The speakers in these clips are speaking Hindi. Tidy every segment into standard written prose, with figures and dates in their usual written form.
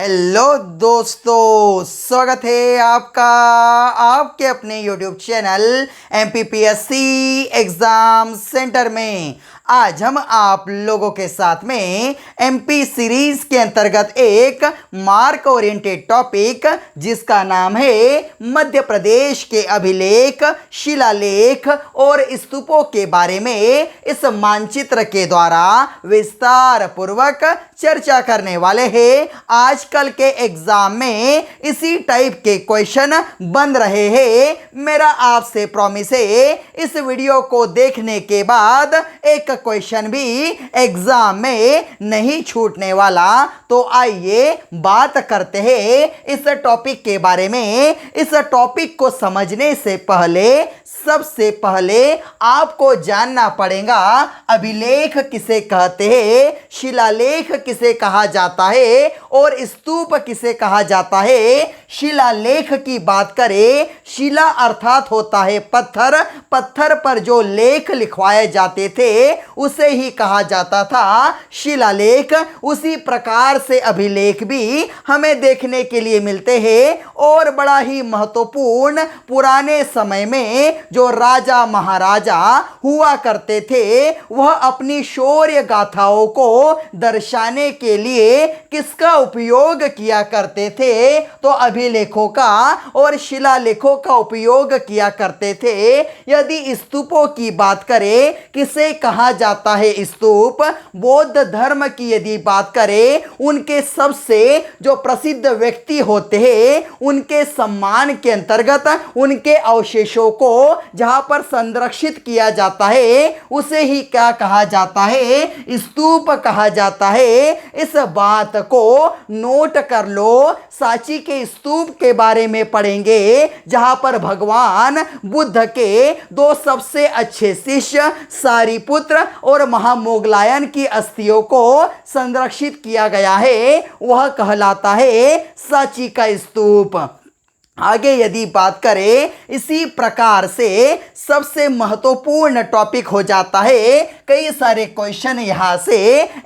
हेलो दोस्तों, स्वागत है आपका आपके अपने YouTube channel MPPSC exam centre में। आज हम आप लोगों के साथ में MP सीरीज के अंतर्गत एक मार्क ओरिएंटेड टॉपिक जिसका नाम है मध्य प्रदेश के अभिलेख, शिलालेख और स्तूपों के बारे में इस मानचित्र के द्वारा विस्तार पूर्वक चर्चा करने वाले हैं। आजकल के एग्जाम में इसी टाइप के क्वेश्चन बन रहे हैं। मेरा आपसे प्रॉमिस है, इस वीडियो को देखने के बाद एक क्वेश्चन भी एग्जाम में नहीं छूटने वाला। तो आइए बात करते हैं इस टॉपिक के बारे में। इस टॉपिक को समझने से पहले सबसे पहले आपको जानना पड़ेगा अभिलेख किसे कहते हैं, शिलालेख किसे कहा जाता है और स्तूप किसे कहा जाता है। शिलालेख की बात करें, शिला अर्थात होता है पत्थर, पत्थर पर जो लेख लिखवाए जाते थे उसे ही कहा जाता था शिलालेख। उसी प्रकार से अभिलेख भी हमें देखने के लिए मिलते हैं और बड़ा ही महत्वपूर्ण पुराने समय में जो राजा महाराजा हुआ करते थे वह अपनी शौर्य गाथाओं को दर्शाने के लिए किसका उपयोग किया करते थे, तो अभिलेखों का और शिलालेखों का उपयोग किया करते थे। यदि स्तूपों की बात करें, किसे कहा जाता है स्तूप, बौद्ध धर्म की यदि बात करें, उनके सबसे जो प्रसिद्ध व्यक्ति होते हैं उनके सम्मान के अंतर्गत उनके अवशेषों को जहां पर संरक्षित किया जाता है उसे ही क्या कहा जाता है, स्तूप कहा जाता है। इस बात को नोट कर लो। सांची के स्तूप के बारे में पढ़ेंगे जहां पर भगवान बुद्ध के दो सबसे अच्छे शिष्य सारिपुत्र और महामोगलायन की अस्थियों को संरक्षित किया गया है, वह कहलाता है सांची का स्तूप। आगे यदि बात करें, इसी प्रकार से सबसे महत्वपूर्ण टॉपिक हो जाता है। कई सारे क्वेश्चन यहाँ से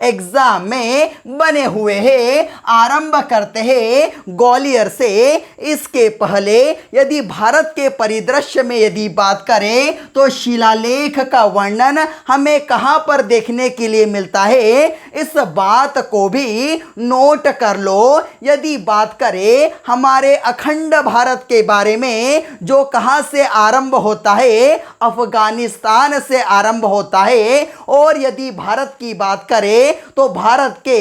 एग्जाम में बने हुए हैं। आरंभ करते हैं ग्वालियर से। इसके पहले यदि भारत के परिदृश्य में यदि बात करें तो शिलालेख का वर्णन हमें कहाँ पर देखने के लिए मिलता है, इस बात को भी नोट कर लो। यदि बात करें हमारे अखंड भारत के बारे में, जो कहां से आरंभ होता है, अफगानिस्तान से आरंभ होता है। और यदि भारत की बात करें तो भारत के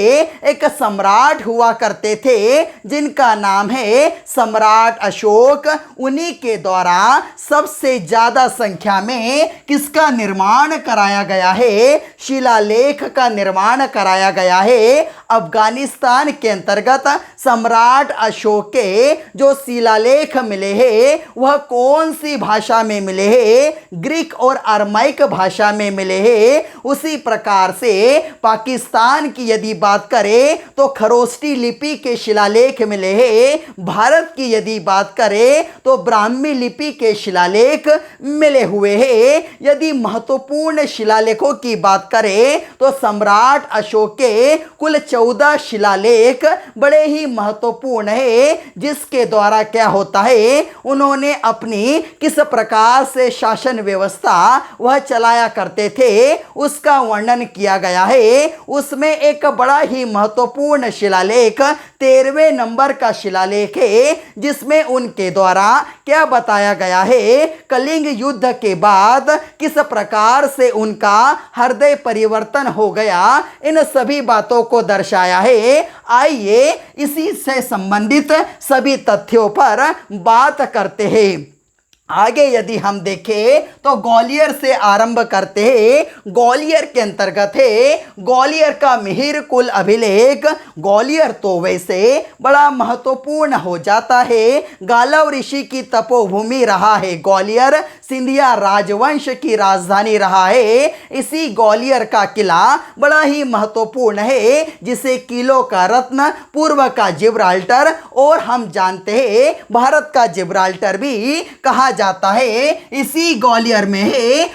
एक सम्राट हुआ करते थे जिनका नाम है सम्राट अशोक। उन्हीं के द्वारा सबसे ज्यादा संख्या में किसका निर्माण कराया गया है, शिलालेख का निर्माण कराया गया है। अफगानिस्तान के अंतर्गत सम्राट अशोक के जो शिलालेख मिले हैं वह कौन सी भाषा में मिले हैं, ग्रीक और अरमाइक भाषा में मिले हैं। उसी प्रकार से पाकिस्तान की यदि बात करें तो खरोष्टी लिपि के शिलालेख मिले हैं। भारत की यदि बात करें तो ब्राह्मी लिपि के शिलालेख मिले हुए हैं। यदि महत्वपूर्ण शिलालेखों की बात करें तो सम्राट अशोक के कुल 14 शिलालेख बड़े ही महत्वपूर्ण है, जिसके द्वारा क्या होता है, उन्होंने अपनी किस प्रकार से शासन व्यवस्था वह चलाया करते थे उसका वर्णन किया गया है। उसमें एक बड़ा ही महत्वपूर्ण शिलालेख 13वें नंबर का शिलालेख है, जिसमें उनके द्वारा क्या बताया गया है, कलिंग युद्ध के बाद किस प्रकार से उनका हृदय परिवर्तन हो गया, इन सभी बातों को दर्शाया है। आइए इसी से संबंधित सभी तथ्यों पर बात करते हैं। आगे यदि हम देखें तो ग्वालियर से आरंभ करते हैं। ग्वालियर के अंतर्गत है ग्वालियर का मिहिर कुल अभिलेख। ग्वालियर तो वैसे बड़ा महत्वपूर्ण हो जाता है, गालव ऋषि की तपोभूमि रहा है ग्वालियर, सिंधिया राजवंश की राजधानी रहा है। इसी ग्वालियर का किला बड़ा ही महत्वपूर्ण है, जिसे किलों का रत्न, पूर्व का जिब्राल्टर और हम जानते हैं भारत का जिब्राल्टर भी कहा जाता है इसी ग्वालियर में है।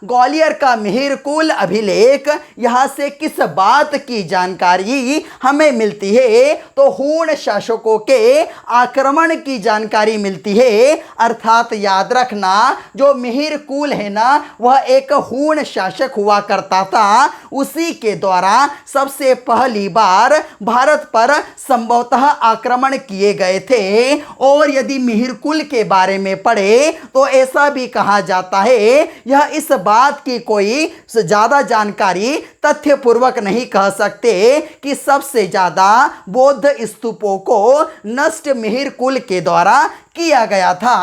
ग्वालियर का मिहिरकुल अभिलेख। यहाँ से किस बात की जानकारी हमें मिलती है? तो हूण शासकों के आक्रमण की जानकारी मिलती है। अर्थात याद रखना, जो मिहिरकुल है ना, वह एक हूण शासक हुआ करता था। उसी के द्वारा सबसे पहली बार भारत पर संभवतः आक्रमण किए गए थे। और यदि मिहिरकुल के बारे में पढ़े तो ऐसा भी कहा जाता है, यह इस बात की कोई ज़्यादा जानकारी तथ्यपूर्वक नहीं कह सकते कि सबसे ज़्यादा बौद्ध स्तूपों को नष्ट मिहिरकुल के द्वारा किया गया था।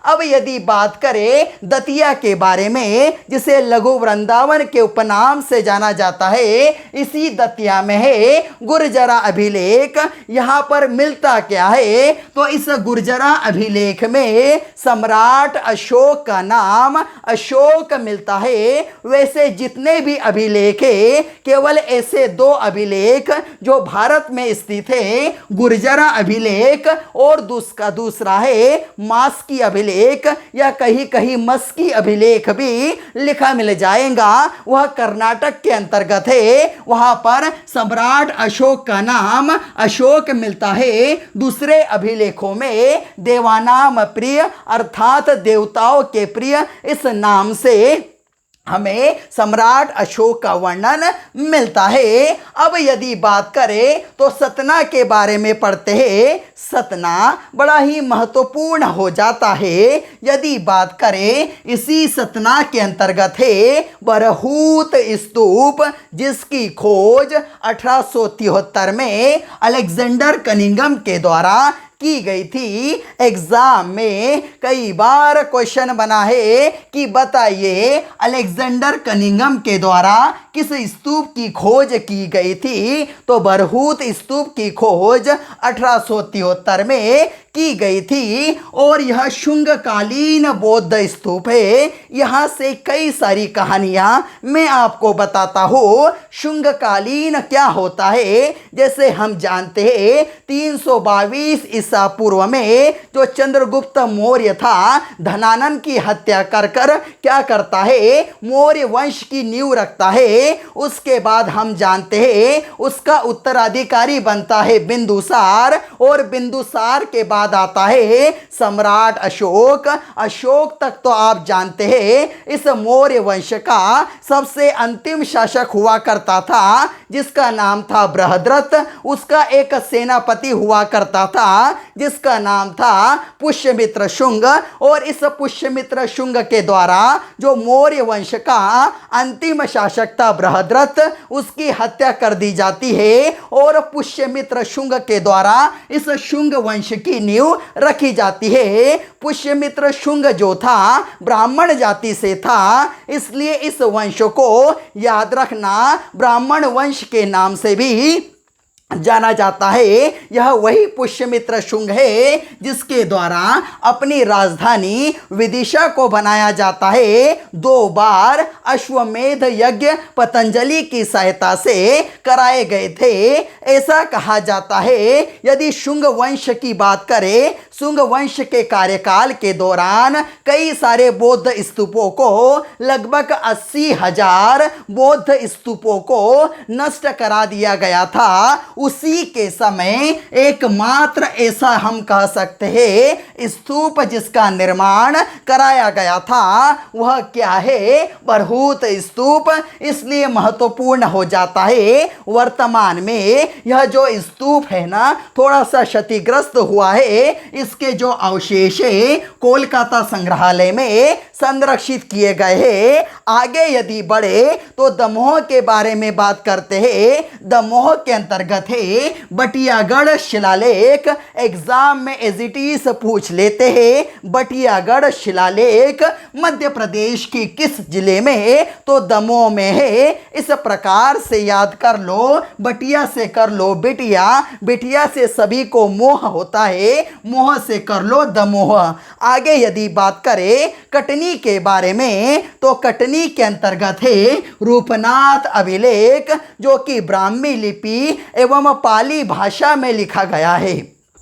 अब यदि बात करें दतिया के बारे में, जिसे लघु वृंदावन के उपनाम से जाना जाता है, इसी दतिया में है गुर्जरा अभिलेख। यहाँ पर मिलता क्या है? तो इस गुर्जरा अभिलेख में सम्राट अशोक का नाम अशोक मिलता है। वैसे जितने भी अभिलेख है, केवल ऐसे दो अभिलेख जो भारत में स्थित है, गुर्जरा अभिलेख और दूसरा है मास्की अभिलेख, या कहीं कहीं मस्की अभिलेख भी लिखा मिल जाएगा। वह कर्नाटक के अंतर्गत है। वहां पर सम्राट अशोक का नाम अशोक मिलता है। दूसरे अभिलेखों में देवानाम प्रिय अर्थात देवताओं के प्रिय इस नाम से हमें सम्राट अशोक का वर्णन मिलता है। अब यदि बात करें तो सतना के बारे में पढ़ते हैं। सतना बड़ा ही महत्वपूर्ण हो जाता है। यदि बात करें, इसी सतना के अंतर्गत है बरहूत स्तूप, जिसकी खोज 1873 में अलेक्जेंडर कनिंघम के द्वारा की गई थी। एग्जाम में कई बार क्वेश्चन बना है कि बताइए अलेक्जेंडर कनिंघम के द्वारा किस स्तूप की खोज की गई थी? तो बरहूत स्तूप की खोज 1873 में की गई थी। और यह शुंगकालीन बौद्ध स्तूप है। यहाँ से कई सारी कहानियाँ मैं आपको बताता हूँ। शुंगकालीन क्या होता है? जैसे हम जानते हैं 322 ईसा पूर्व में जो चंद्रगुप्त मौर्य था, धनानन की हत्या कर क्या करता है? मौर्य वंश की नींव रखता है। उसके बाद हम जानते हैं उसका उत्तराधिकारी बनता है बिंदुसार, और बिंदुसार के बाद आता है सम्राट अशोक। अशोक तक तो आप जानते हैं इस मौर्य वंश का सबसे अंतिम शासक हुआ करता था, जिसका नाम था बृहद्रथ। उसका एक सेनापति हुआ करता था जिसका नाम था पुष्यमित्र शुंग। और इस पुष्यमित्र शुंग के द्वारा जो मौर्य वंश का अंतिम शासक था बृहद्रथ, उसकी हत्या कर दी जाती है। और पुष्यमित्र शुंग के द्वारा इस शुंग वंश की नींव रखी जाती है। पुष्यमित्र शुंग जो था ब्राह्मण जाति से था, इसलिए इस वंश को याद रखना ब्राह्मण वंश के नाम से भी जाना जाता है। यह वही पुष्यमित्र शुंग है जिसके द्वारा अपनी राजधानी विदिशा को बनाया जाता है। 2 बार अश्वमेध यज्ञ पतंजलि की सहायता से कराए गए थे, ऐसा कहा जाता है। यदि शुंग वंश की बात करें, शुंग वंश के कार्यकाल के दौरान कई सारे बौद्ध स्तूपों को, लगभग 80,000 बौद्ध स्तूपों को नष्ट करा दिया गया था। उसी के समय एकमात्र ऐसा हम कह सकते हैं स्तूप जिसका निर्माण कराया गया था, वह क्या है? बरहूत स्तूप। इसलिए महत्वपूर्ण हो जाता है। वर्तमान में यह जो स्तूप है ना, थोड़ा सा क्षतिग्रस्त हुआ है। इसके जो अवशेष है कोलकाता संग्रहालय में संरक्षित किए गए हैं। आगे यदि बढ़े तो दमोह के बारे में बात करते हैं। दमोह के अंतर्गत है बटियागढ़ शिलालेख। एग्जाम में एजिटीज पूछ लेते हैं बटियागढ़ शिलालेख मध्य प्रदेश की किस जिले में है? तो दमोह में है। इस प्रकार से याद कर लो, बटिया से कर लो बिटिया, बिटिया से सभी को मोह होता है, मोह से कर लो दमोह। आगे यदि बात करें कटनी के बारे में, तो कटनी के अंतर्गत है रूपनाथ अभिलेख, जो कि ब्राह्मी लिपि एवं पाली भाषा में लिखा गया है।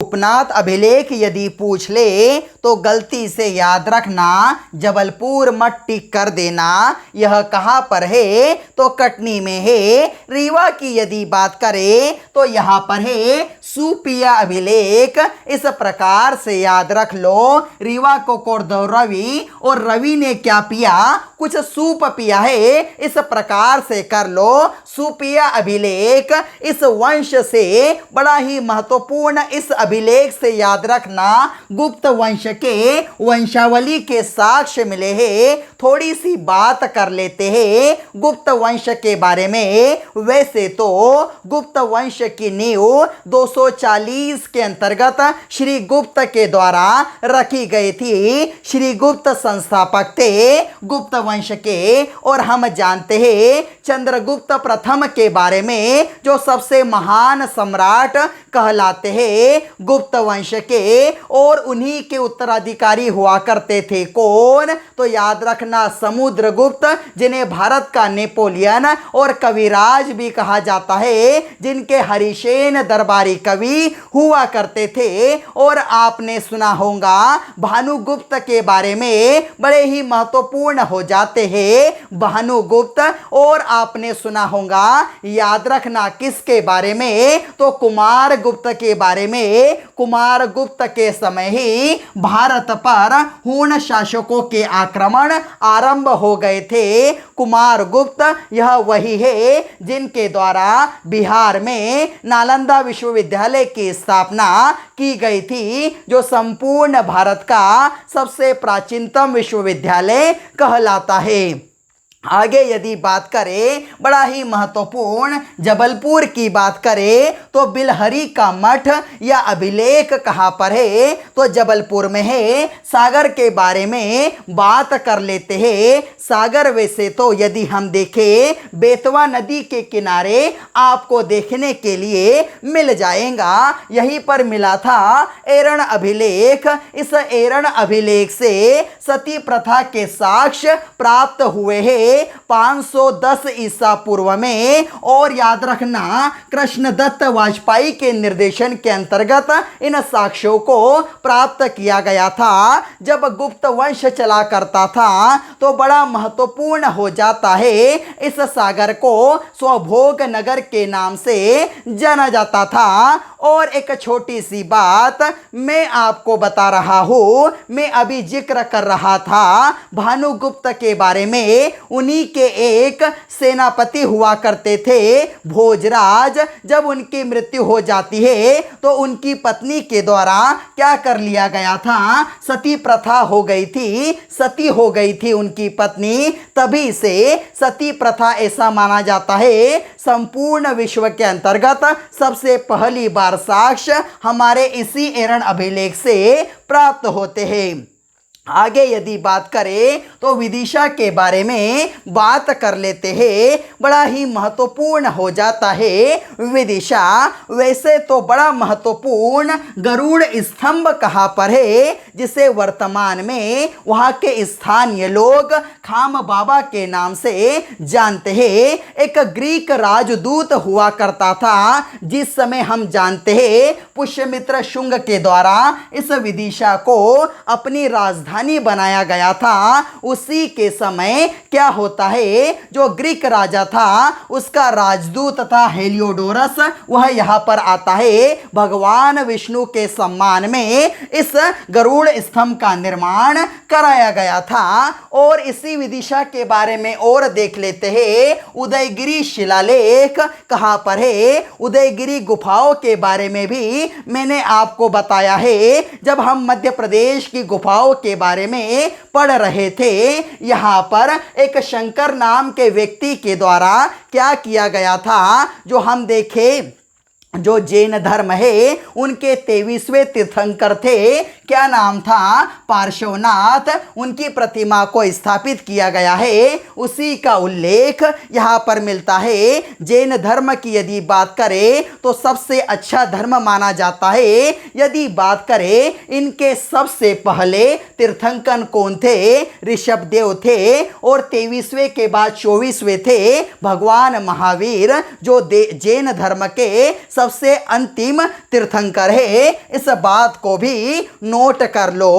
गोपनाथ अभिलेख यदि पूछ ले तो गलती से याद रखना, जबलपुर मत टिक कर देना। यह कहाँ पर है? तो कटनी में है। रीवा की यदि बात करें तो यहाँ पर है सुपिया अभिलेख। इस प्रकार से याद रख लो, रीवा को कोरदौ रवि और रवि ने क्या पिया? कुछ सूप पिया है। इस प्रकार से कर लो। सुपिया अभिलेख इस वंश से बड़ा ही महत्वपूर्ण, इस अभिलेख से याद रखना गुप्त वंश के वंशावली के साक्ष्य मिले हैं। थोड़ी सी बात कर लेते हैं गुप्त वंश के बारे में। वैसे तो गुप्त वंश की नींव 240 के अंतर्गत श्री गुप्त के द्वारा रखी गई थी। श्री गुप्त संस्थापक थे गुप्त वंश के। और हम जानते हैं चंद्रगुप्त प्रथम के बारे में, जो सबसे महान सम्राट कहलाते हैं गुप्त वंश के। और उन्हीं के उत्तराधिकारी हुआ करते थे कौन? तो याद रखना समुद्रगुप्त, जिन्हें भारत का नेपोलियन और कविराज भी कहा जाता है, जिनके हरिसेन दरबारी कवि हुआ करते थे। और आपने सुना होगा भानुगुप्त के बारे में, बड़े ही महत्वपूर्ण हो जाते हैं भानुगुप्त। और आपने सुना होगा, याद रखना किसके बारे में? तो कुमार गुप्त के बारे में। कुमार गुप्त के समय ही भारत पर हूण शासकों के आक्रमण आरंभ हो गए थे। कुमार गुप्त यह वही है जिनके द्वारा बिहार में नालंदा विश्वविद्यालय की स्थापना की गई थी, जो संपूर्ण भारत का सबसे प्राचीनतम विश्वविद्यालय कहलाता है। आगे यदि बात करें बड़ा ही महत्वपूर्ण जबलपुर की बात करें तो बिलहरी का मठ या अभिलेख कहाँ पर है? तो जबलपुर में है। सागर के बारे में बात कर लेते हैं। सागर वैसे तो यदि हम देखें बेतवा नदी के किनारे आपको देखने के लिए मिल जाएगा। यहीं पर मिला था एरण अभिलेख। इस एरण अभिलेख से सती प्रथा के साक्ष्य प्राप्त हुए हैं 510 ईसा पूर्व में। और याद रखना कृष्णदत्त वाजपेयी के निर्देशन के अंतर्गत इन साक्ष्यों को प्राप्त किया गया था। जब गुप्त वंश चला करता था तो बड़ा महत्वपूर्ण हो जाता है। इस सागर को स्वभोग नगर के नाम से जाना जाता था। और एक छोटी सी बात मैं आपको बता रहा हूँ, मैं अभी जिक्र कर रहा था भानुगुप्त के बारे में। उन्हीं के एक सेनापति हुआ करते थे भोजराज। जब उनकी मृत्यु हो जाती है तो उनकी पत्नी के द्वारा क्या कर लिया गया था? सती प्रथा हो गई थी। सती हो गई थी उनकी पत्नी। तभी से सती प्रथा ऐसा माना जाता है संपूर्ण विश्व के अंतर्गत सबसे पहली बार साक्ष्य हमारे इसी एरण अभिलेख से प्राप्त होते हैं। आगे यदि बात करें तो विदिशा के बारे में बात कर लेते हैं। बड़ा ही महत्वपूर्ण हो जाता है विदिशा। वैसे तो बड़ा महत्वपूर्ण गरुड़ स्तंभ कहाँ पर है, जिसे वर्तमान में वहाँ के स्थानीय लोग खाम बाबा के नाम से जानते हैं। एक ग्रीक राजदूत हुआ करता था, जिस समय हम जानते हैं पुष्यमित्र शुंग के द्वारा इस विदिशा को अपनी राजधानी बनाया गया था। उसी के समय क्या होता है, जो ग्रीक राजा था उसका राजदूत था हेलियोडोरस, वह यहाँ पर आता है। भगवान विष्णु के सम्मान में इस गरुड़ स्तंभ का निर्माण कराया गया था। और इसी विदिशा के बारे में और देख लेते हैं। उदयगिरी शिलालेख कहाँ पर है? उदयगिरी गुफाओं के बारे में भी मैंने आपको बताया है जब हम मध्य प्रदेश की गुफाओं के बारे में पढ़ रहे थे। यहाँ पर एक शंकर नाम के व्यक्ति के द्वारा क्या किया गया था, जो हम देखें जो जैन धर्म है उनके 23वें तीर्थंकर थे। क्या नाम था? पार्श्वनाथ। उनकी प्रतिमा को स्थापित किया गया है। उसी का उल्लेख यहाँ पर मिलता है। जैन धर्म की यदि बात करें तो सबसे अच्छा धर्म माना जाता है। यदि बात करें इनके सबसे पहले तीर्थंकर कौन थे? ऋषभदेव थे। और 23वें के बाद 24वें थे भगवान महावीर, जो जैन धर्म के सबसे अंतिम तीर्थंकर है। इस बात को भी नोट कर लो।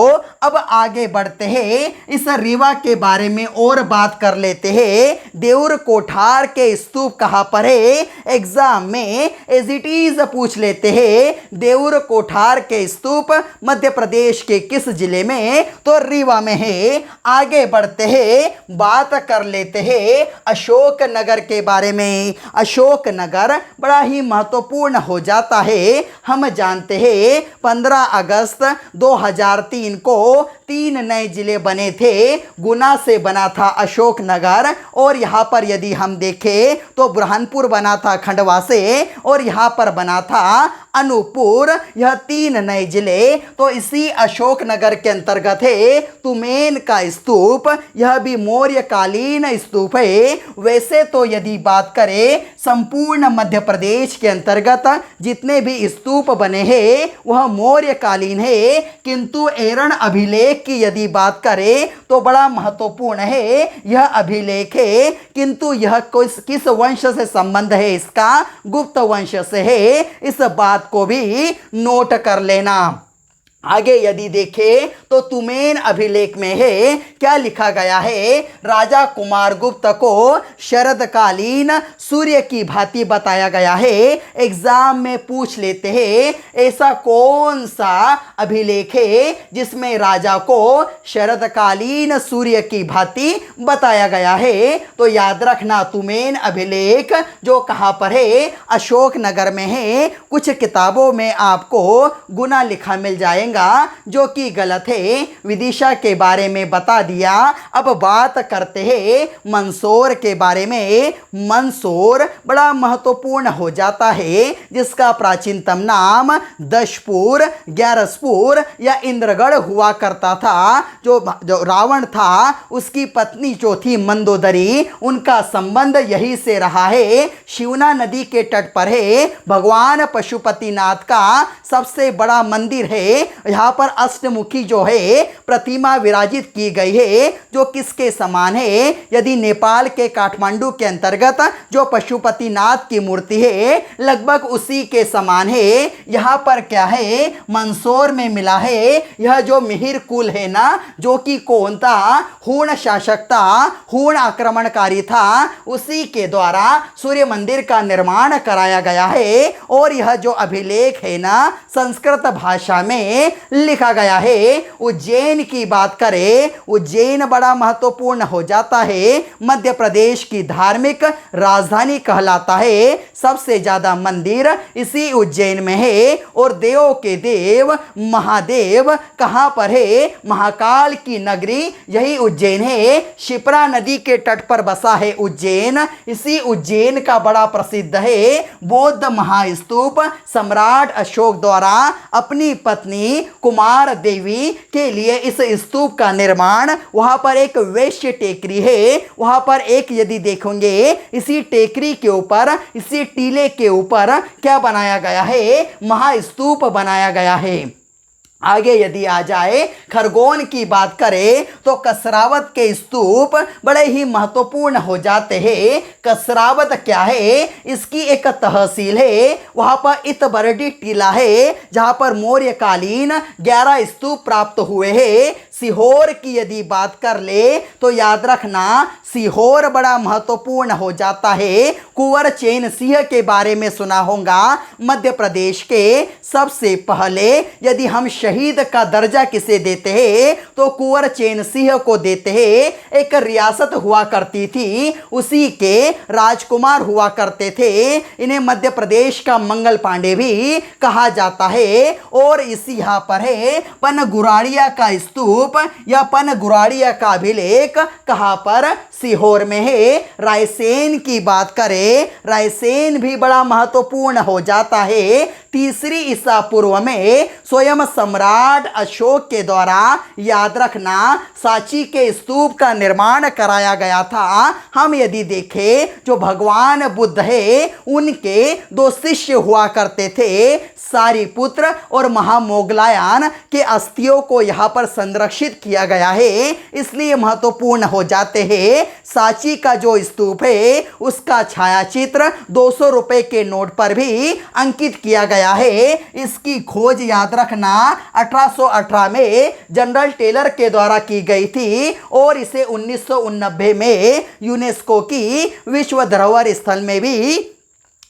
अब आगे बढ़ते हैं, इस रीवा के बारे में और बात कर लेते हैं। देऊर कोठार के स्तूप कहाँ पर है, एग्जाम में एज इट इज पूछ लेते हैं। देऊर कोठार के स्तूप मध्य प्रदेश के किस जिले में, तो रीवा में है। आगे बढ़ते हैं, बात कर लेते हैं अशोक नगर के बारे में। अशोक नगर बड़ा ही महत्वपूर्ण हो जाता है। हम जानते हैं 15 अगस्त 2003 को 3 नए जिले बने थे। गुना से बना था अशोक नगर, और यहाँ पर यदि हम देखें तो बुरहानपुर बना था खंडवा से, और यहाँ पर बना था अनूपपुर। यह 3 नए जिले तो इसी अशोक नगर के अंतर्गत है। तुमेन का स्तूप, यह भी मौर्य कालीन स्तूप है। वैसे तो यदि बात करें संपूर्ण मध्य प्रदेश के अंतर्गत जितने भी स्तूप बने हैं वह मौर्य कालीन है, किंतु एरण अभिलेख की यदि बात करें तो बड़ा महत्वपूर्ण है यह अभिलेख है। किंतु यह किस वंश से संबंध है, इसका गुप्त वंश से है। इस बात को भी नोट कर लेना। आगे यदि देखें तो तुमेन अभिलेख में है क्या लिखा गया है, राजा कुमार गुप्त को शरदकालीन सूर्य की भांति बताया गया है। एग्जाम में पूछ लेते हैं ऐसा कौन सा अभिलेख है जिसमें राजा को शरदकालीन सूर्य की भांति बताया गया है। तो याद रखना तुमेन अभिलेख जो कहाँ पर है, अशोक नगर में है। कुछ किताबों में आपको गुना लिखा मिल जाएगा जो कि गलत है। विदिशा के बारे में बता दिया। अब बात करते हैं मंदसौर के बारे में। मंदसौर बड़ा महत्वपूर्ण हो जाता है, जिसका प्राचीनतम नाम दशपुर, ग्यारसपुर या इंद्रगढ़ हुआ करता था। जो रावण था उसकी पत्नी जो थी मंदोदरी, उनका संबंध यही से रहा है। शिवना नदी के तट पर है। भगवान पशुपतिनाथ का सबसे बड़ा मंदिर है। यहाँ पर अष्टमुखी जो है प्रतिमा विराजित की गई है, जो किसके समान है, यदि नेपाल के काठमांडू के अंतर्गत जो पशुपतिनाथ की मूर्ति है लगभग उसी के समान है। यहाँ पर क्या है, मंदसौर में मिला है। यह जो मिहिर कुल है ना, जो कि कौन था, हूण शासक था, हूण आक्रमणकारी था, उसी के द्वारा सूर्य मंदिर का निर्माण कराया गया है। और यह जो अभिलेख है ना संस्कृत भाषा में लिखा गया है। उज्जैन की बात करें, उज्जैन बड़ा महत्वपूर्ण हो जाता है। मध्य प्रदेश की धार्मिक राजधानी कहलाता है। सबसे ज्यादा मंदिर इसी उज्जैन में है। और देवों के देव महादेव कहाँ पर है, महाकाल की नगरी यही उज्जैन है। शिप्रा नदी के तट पर बसा है उज्जैन। इसी उज्जैन का बड़ा प्रसिद्ध है बौद्ध महास्तूप सम्राट अशोक द्वारा अपनी पत्नी कुमार देवी के लिए इस स्तूप का निर्माण, वहां पर एक वैश्य टेकरी है, वहां पर एक यदि देखेंगे इसी टेकरी के ऊपर, इसी टीले के ऊपर क्या बनाया गया है, महास्तूप बनाया गया है। आगे यदि आ जाए खरगोन की बात करें तो कसरावत के स्तूप बड़े ही महत्वपूर्ण हो जाते हैं। कसरावत क्या है, इसकी एक तहसील है। वहाँ पर इतबरडी टीला है जहाँ पर मौर्यकालीन 11 स्तूप प्राप्त हुए हैं। सीहोर की यदि बात कर ले तो याद रखना सीहोर बड़ा महत्वपूर्ण हो जाता है। कुंवर चैन सिंह के बारे में सुना होगा। मध्य प्रदेश के सबसे पहले यदि हम शहीद का दर्जा किसे देते हैं तो कुंवर चैन सिंह को देते हैं। एक रियासत हुआ करती थी, उसी के राजकुमार हुआ करते थे। इन्हें मध्य प्रदेश का मंगल पांडे भी कहा जाता है। और इसी यहाँ पर है पनगुराड़िया का स्तूप या पनगुराड़िया का अभिलेख कहाँ पर, सीहोर में है। रायसेन की बात करें, रायसेन भी बड़ा महत्वपूर्ण हो जाता है। 3री ईसा पूर्व में स्वयं सम्राट अशोक के द्वारा याद रखना सांची के स्तूप का निर्माण कराया गया था। हम यदि देखें जो भगवान बुद्ध है उनके 2 शिष्य हुआ करते थे, सारिपुत्र और महामोगलायन के अस्थियों को यहाँ पर संरक्षित किया गया है, इसलिए महत्वपूर्ण हो जाते हैं। सांची का जो स्तूप है उसका छायाचित्र 200 रुपए के नोट पर भी अंकित किया गया है। इसकी खोज याद रखना 1818 में जनरल टेलर के द्वारा की गई थी और इसे 1989 में यूनेस्को की विश्व धरोहर स्थल में भी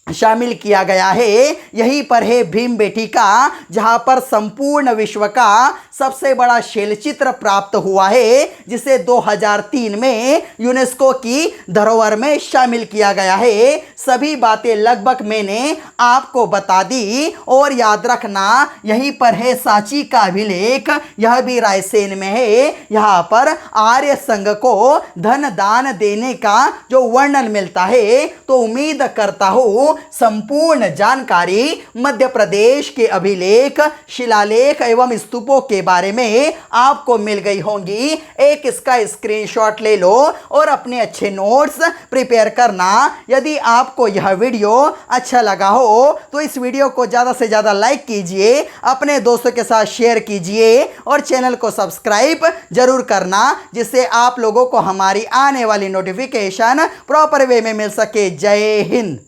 शामिल किया गया है। यहीं पर है भीमबेटका, जहां पर संपूर्ण विश्व का सबसे बड़ा शैलचित्र प्राप्त हुआ है, जिसे 2003 में यूनेस्को की धरोहर में शामिल किया गया है। सभी बातें लगभग मैंने आपको बता दी और याद रखना यहीं पर है सांची का अभिलेख, यह भी रायसेन में है। यहाँ पर आर्य संघ को धन दान देने का जो वर्णन मिलता है, तो उम्मीद करता हूँ संपूर्ण जानकारी मध्य प्रदेश के अभिलेख, शिलालेख एवं स्तूपों के बारे में आपको मिल गई होंगी। एक इसका स्क्रीनशॉट ले लो और अपने अच्छे नोट्स प्रिपेयर करना। यदि आपको यह वीडियो अच्छा लगा हो तो इस वीडियो को ज़्यादा से ज़्यादा लाइक कीजिए, अपने दोस्तों के साथ शेयर कीजिए और चैनल को सब्सक्राइब जरूर करना, जिससे आप लोगों को हमारी आने वाली नोटिफिकेशन प्रॉपर वे में मिल सके। जय हिंद।